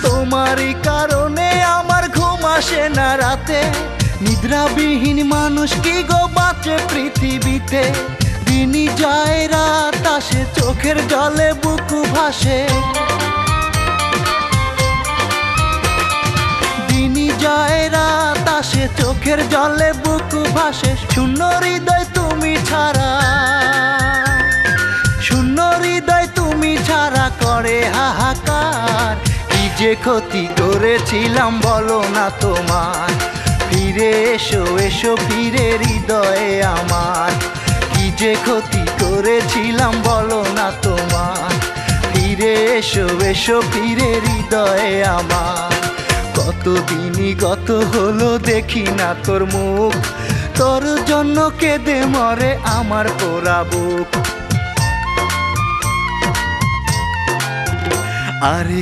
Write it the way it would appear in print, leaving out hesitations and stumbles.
তোমারই কারণে আমার ঘুম আসে না রাতে, নিদ্রাবিহীন মানুষ কি গো বাঁচে পৃথিবীতে। দিনই যায় রাত আসে, চোখের জলে বুকু ভাসে। দিনই যায় রাত আসে, চোখের জলে বুকু ভাসে। শূন্য হৃদয় তুমি ছাড়া, শূন্য হৃদয় তুমি ছাড়া করে হাহাকার। কি যে ক্ষতি করেছিলাম বলো না তোমার, ফিরে এসো এসো ফিরে হৃদয়ে আমার। কি যে ক্ষতি করেছিলাম বলো না তোমার, ফিরে এসো এসো ফিরে হৃদয়ে আমার। কতদিনই গত হলো দেখি না তোর মুখ, তোর জন্য কেঁদে মরে আমার পোড়া বুক। আরে